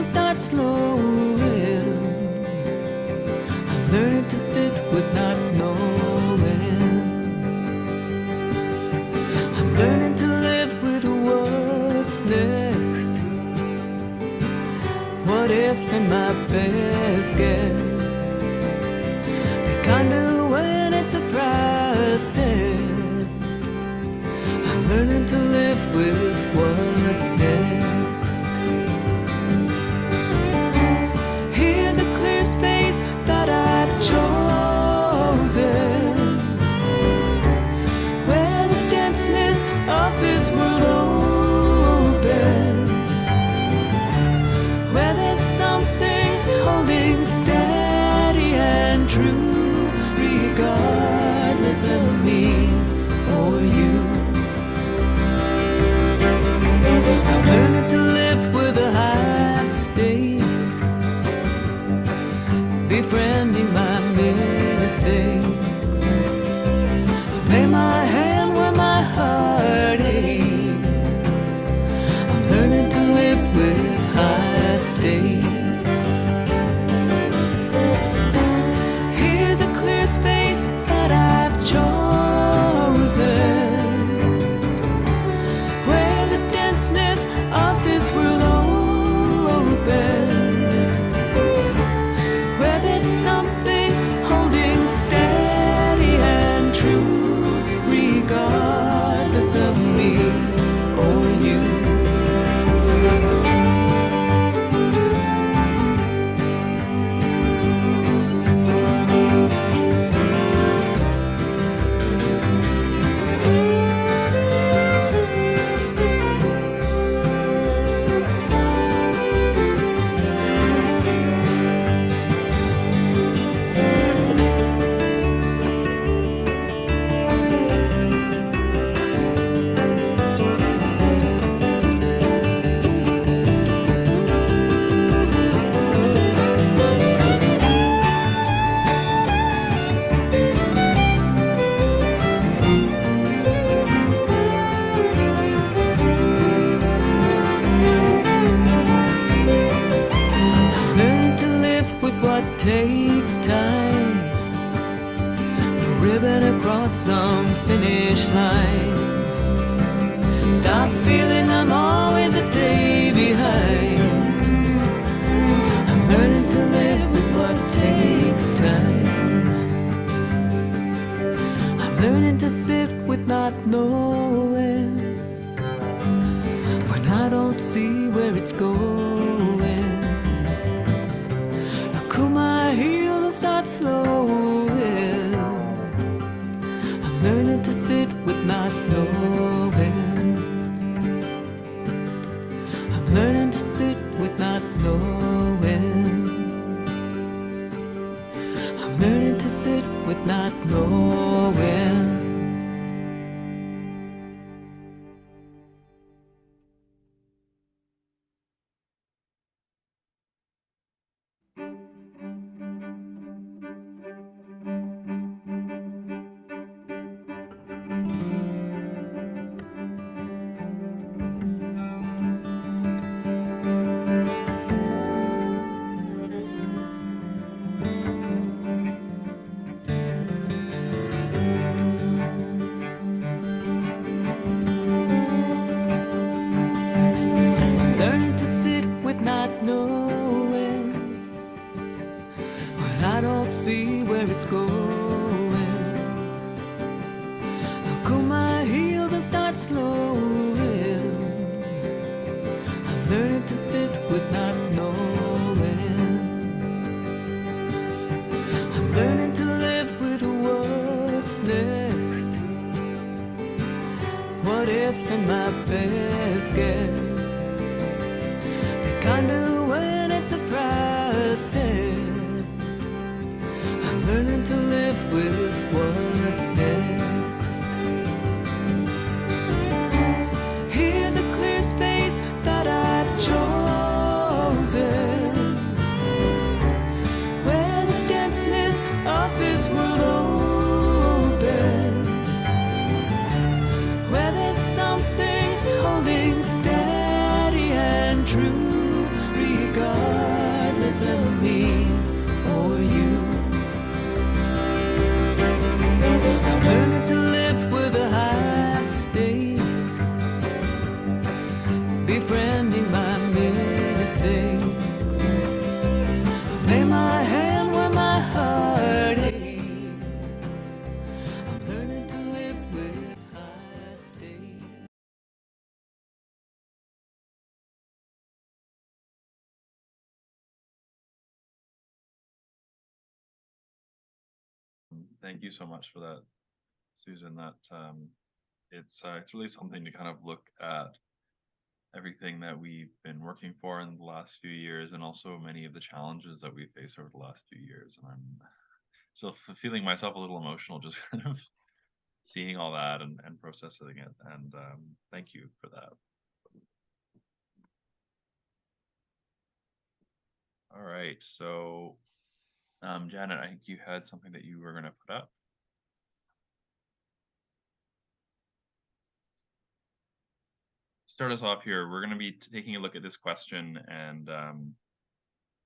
start slowing. I'm learning to sit with not knowing. I'm learning to live with what's next. What if in my best guess? The kind of when it's a process. I'm learning to live with what's next. Here's a clear space that I've chosen, where the denseness of this world opens, where there's something holding steady and true, regardless of me or you. I'm learning to live with the high stakes, befriending my mistakes. I lay my hand where my heart aches. I'm learning to live with high stakes. Here's a clear space that I've chosen, where the denseness of this world opens, where there's something holding steady and true, regardless of me or you. Takes time, the ribbon across some finish line. Stop feeling I'm always a day behind. I'm learning to live with what takes time. I'm learning to sit with not knowing, when I don't see where it's going. Cool my heels and start slowing. I'm learning to sit with not knowing. I'm learning to sit with not knowing. I'm learning to sit with not knowing. See where it's going. I'll cool my heels and start slowing. I'm learning to sit with not knowing. I'm learning to live with what's next. What if in my best guess? The kind of when it's a process. Learning to live with what's next. Here's a clear space that I've chosen, where the denseness of this world opens, where there's something holding steady and true, regardless befriending my mistakes. Lay my hand where my heart aches. I'm learning to live with high stakes. Thank you so much for that, Susan. That it's really something to kind of look at everything that we've been working for in the last few years, and also many of the challenges that we faced over the last few years. And I'm still feeling myself a little emotional, just kind of seeing all that and processing it. And thank you for that. All right, so Janet, I think you had something that you were going to put up. Start us off here. We're going to be taking a look at this question, and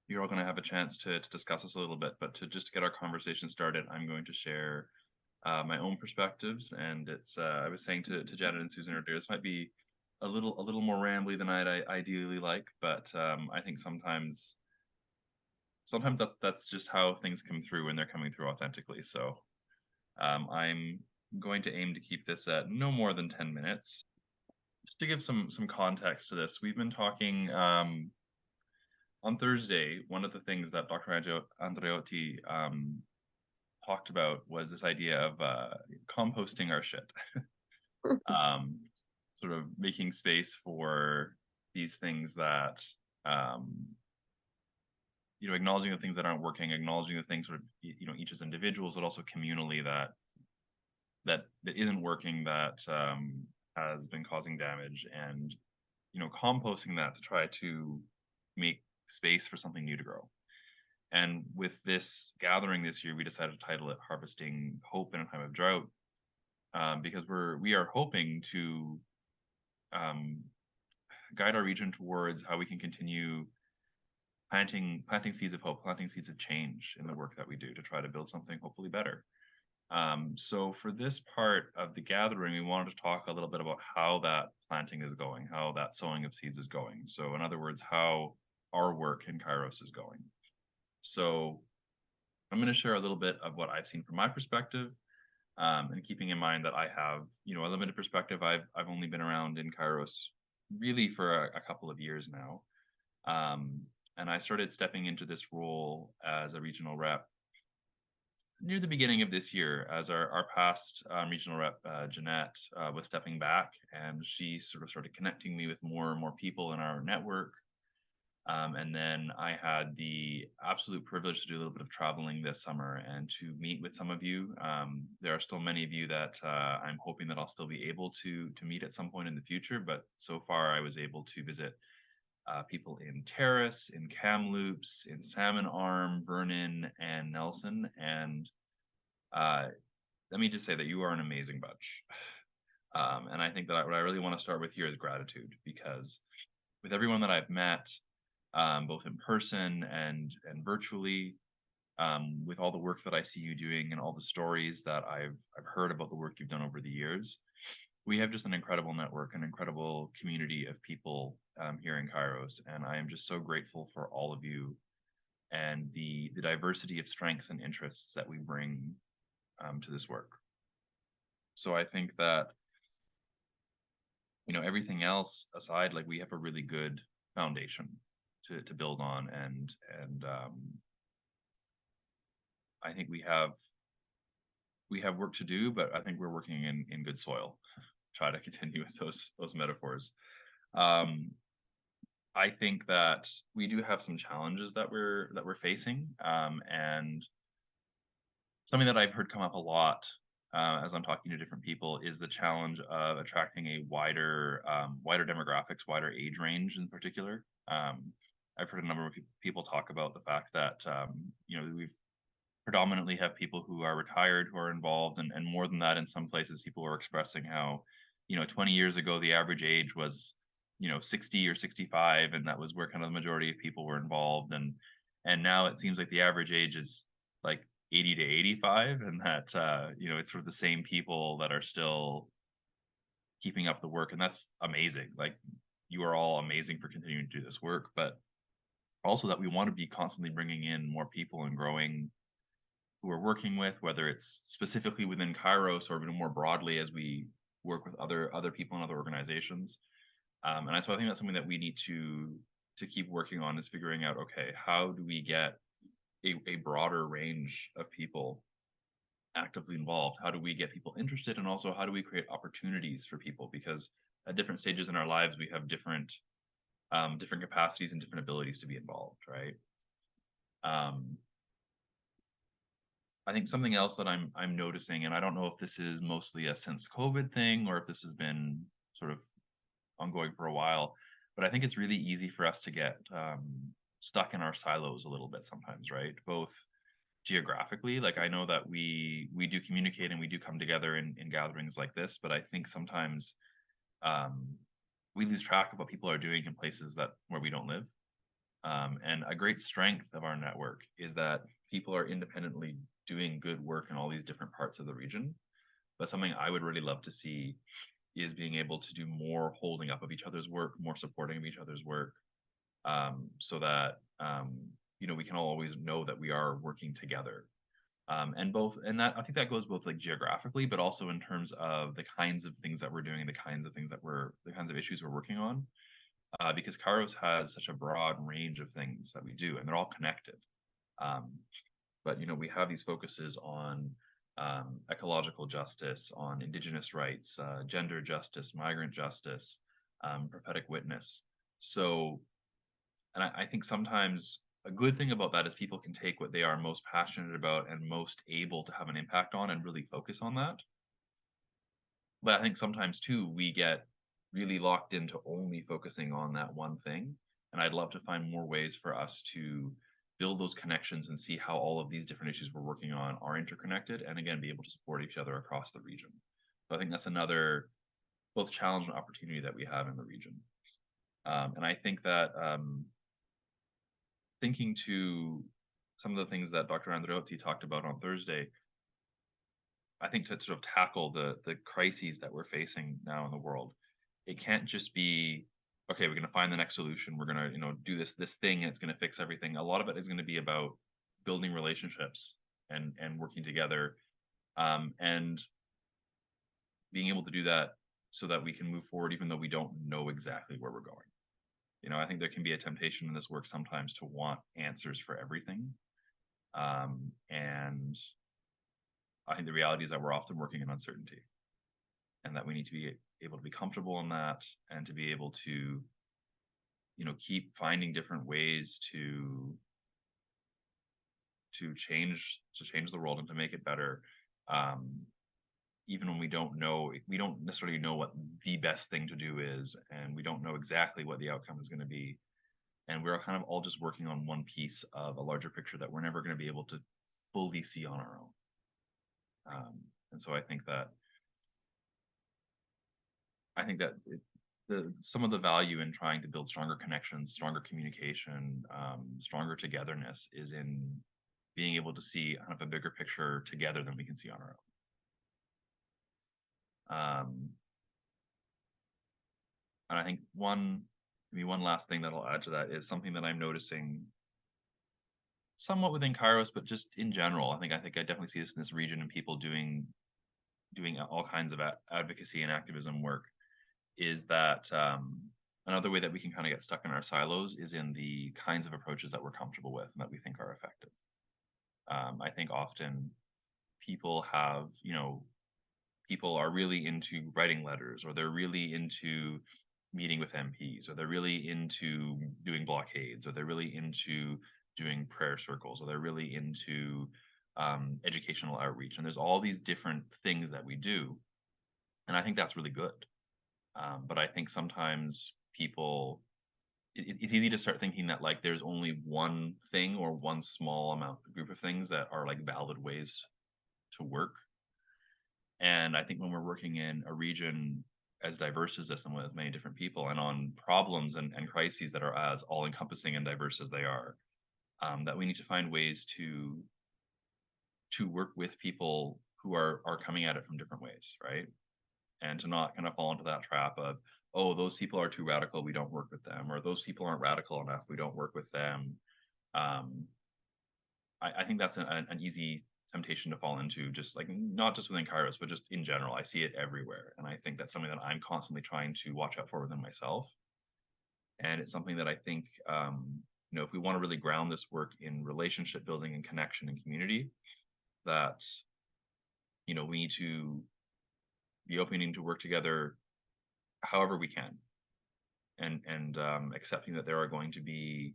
you're all going to have a chance to discuss this a little bit. But to just get our conversation started, I'm going to share my own perspectives. And it's I was saying to Janet and Susan earlier, this might be a little more rambly than I'd ideally like, but I think sometimes that's just how things come through when they're coming through authentically. So I'm going to aim to keep this at no more than 10 minutes. Just to give some context to this, we've been talking on Thursday. One of the things that Dr. Andreotti talked about was this idea of composting our shit, um, sort of making space for these things that acknowledging the things that aren't working, acknowledging the things sort of each as individuals, but also communally that isn't working, that has been causing damage, and composting that to try to make space for something new to grow. And with this gathering this year, we decided to title it "Harvesting Hope in a Time of Drought," because we are hoping to guide our region towards how we can continue planting seeds of hope, planting seeds of change in the work that we do to try to build something hopefully better. So for this part of the gathering, we wanted to talk a little bit about how that planting is going, how that sowing of seeds is going. So in other words, how our work in Kairos is going. So I'm going to share a little bit of what I've seen from my perspective, and keeping in mind that I have, a limited perspective. I've only been around in Kairos really for a couple of years now. And I started stepping into this role as a regional rep near the beginning of this year, as our past regional rep, Jeanette, was stepping back, and she sort of started connecting me with more and more people in our network. And then I had the absolute privilege to do a little bit of traveling this summer and to meet with some of you. There are still many of you that I'm hoping that I'll still be able to meet at some point in the future, but so far I was able to visit people in Terrace, in Kamloops, in Salmon Arm, Vernon, and Nelson. And let me just say that you are an amazing bunch. And I think that what I really want to start with here is gratitude, because with everyone that I've met, both in person and virtually, with all the work that I see you doing and all the stories that I've heard about the work you've done over the years, we have just an incredible network, an incredible community of people here in Kairos, and I am just so grateful for all of you and the diversity of strengths and interests that we bring to this work. So I think that everything else aside, like, we have a really good foundation to build on, and I think we have work to do, but I think we're working in good soil. Try to continue with those metaphors. I think that we do have some challenges that we're facing, and something that I've heard come up a lot as I'm talking to different people is the challenge of attracting a wider demographics, wider age range in particular. I've heard a number of people talk about the fact that we've predominantly have people who are retired who are involved, and more than that, in some places people were expressing how 20 years ago the average age was 60 or 65, and that was where kind of the majority of people were involved, and now it seems like the average age is like 80 to 85, and that it's sort of the same people that are still keeping up the work, and that's amazing. Like, you you are all amazing for continuing to do this work, but also that we want to be constantly bringing in more people and growing who we're working with, whether it's specifically within Kairos or even more broadly as we work with other people and other organizations. So I think that's something that we need to keep working on, is figuring out, okay, how do we get a broader range of people actively involved? How do we get people interested? And also, how do we create opportunities for people? Because at different stages in our lives, we have different capacities and different abilities to be involved, right? Um, I think something else that I'm noticing, and I don't know if this is mostly a since COVID thing or if this has been sort of ongoing for a while, but I think it's really easy for us to get stuck in our silos a little bit sometimes, right? Both geographically, like I know that we do communicate and we do come together in gatherings like this, but I think sometimes um, we lose track of what people are doing in places that where we don't live. And a great strength of our network is that people are independently doing good work in all these different parts of the region. But something I would really love to see is being able to do more holding up of each other's work, more supporting of each other's work, so that we can all always know that we are working together. And that I think that goes both like geographically, but also in terms of the kinds of things that we're doing, the kinds of things that the kinds of issues we're working on. Because KAIROS has such a broad range of things that we do, and they're all connected. Um, but we have these focuses on ecological justice, on Indigenous rights, gender justice, migrant justice, prophetic witness. So, and I think sometimes a good thing about that is people can take what they are most passionate about and most able to have an impact on and really focus on that. But I think sometimes too, we get really locked into only focusing on that one thing. And I'd love to find more ways for us to build those connections and see how all of these different issues we're working on are interconnected, and again, be able to support each other across the region. So I think that's another both challenge and opportunity that we have in the region. And I think that thinking to some of the things that Dr. Andreotti talked about on Thursday, I think to sort of tackle the crises that we're facing now in the world, it can't just be, okay, we're going to find the next solution. We're going to do this thing, and it's going to fix everything. A lot of it is going to be about building relationships and working together, and being able to do that so that we can move forward, even though we don't know exactly where we're going. I think there can be a temptation in this work sometimes to want answers for everything, and I think the reality is that we're often working in uncertainty, and that we need to be able to be comfortable in that, and to be able to keep finding different ways to change the world and to make it better, even when we don't necessarily know what the best thing to do is, and we don't know exactly what the outcome is going to be, and we're kind of all just working on one piece of a larger picture that we're never going to be able to fully see on our own. And so I think that some of the value in trying to build stronger connections, stronger communication, stronger togetherness is in being able to see kind of a bigger picture together than we can see on our own. And I think one last thing that I'll add to that is something that I'm noticing somewhat within Kairos, but just in general. I definitely see this in this region, and people doing all kinds of advocacy and activism work, is that another way that we can kind of get stuck in our silos is in the kinds of approaches that we're comfortable with and that we think are effective. I think often people are really into writing letters, or they're really into meeting with MPs, or they're really into doing blockades, or they're really into doing prayer circles, or they're really into educational outreach. And there's all these different things that we do. And I think that's really good. But I think sometimes it's easy to start thinking that like there's only one thing or one small group of things that are like valid ways to work. And I think when we're working in a region as diverse as this and with as many different people, and on problems and crises that are as all encompassing and diverse as they are, that we need to find ways to work with people who are coming at it from different ways, right? And to not kind of fall into that trap of, oh, those people are too radical, we don't work with them, or those people aren't radical enough, we don't work with them. Um, I think that's an easy temptation to fall into, just like not just within Kairos, but just in general. I see it everywhere. And I think that's something that I'm constantly trying to watch out for within myself. And it's something that I think, if we want to really ground this work in relationship building and connection and community, that, we need to be opening to work together however we can, and accepting that there are going to be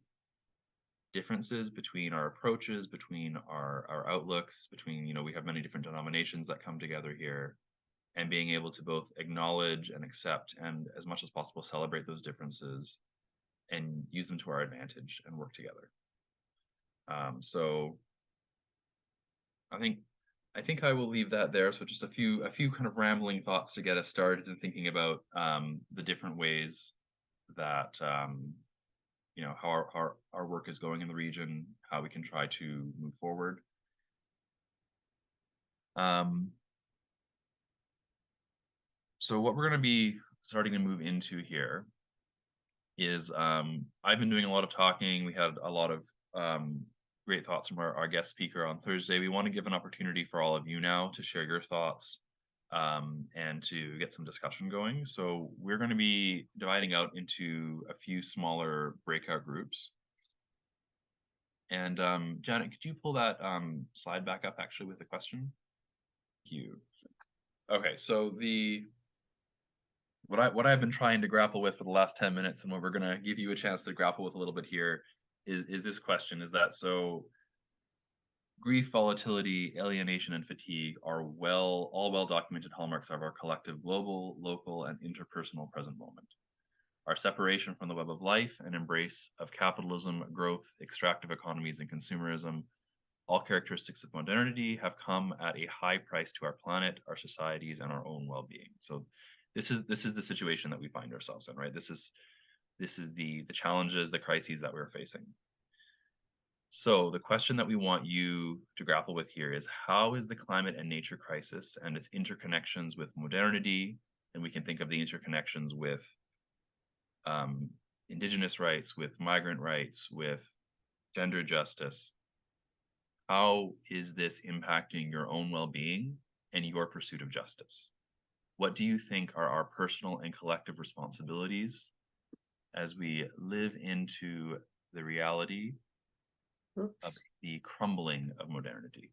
differences between our approaches, between our outlooks, between, we have many different denominations that come together here, and being able to both acknowledge and accept and as much as possible celebrate those differences and use them to our advantage and work together. So I think I will leave that there. So just a few kind of rambling thoughts to get us started in thinking about the different ways that how our work is going in the region, how we can try to move forward. So what we're going to be starting to move into here is I've been doing a lot of talking. We had a lot of great thoughts from our guest speaker on Thursday. We want to give an opportunity for all of you now to share your thoughts and to get some discussion going. So we're going to be dividing out into a few smaller breakout groups. And Janet, could you pull that slide back up actually with a question? Thank you. Okay, so what I've been trying to grapple with for the last 10 minutes, and what we're going to give you a chance to grapple with a little bit here, is this question: is that so? Grief, volatility, alienation, and fatigue are all well documented hallmarks of our collective global, local, and interpersonal present moment. Our separation from the web of life and embrace of capitalism, growth, extractive economies, and consumerism, all characteristics of modernity, have come at a high price to our planet, our societies, and our own well-being. So this is the situation that we find ourselves in, right? This is the challenges, the crises that we're facing. So the question that we want you to grapple with here is: how is the climate and nature crisis and its interconnections with modernity, and we can think of the interconnections with Indigenous rights, with migrant rights, with gender justice, how is this impacting your own well-being and your pursuit of justice? What do you think are our personal and collective responsibilities as we live into the reality of the crumbling of modernity?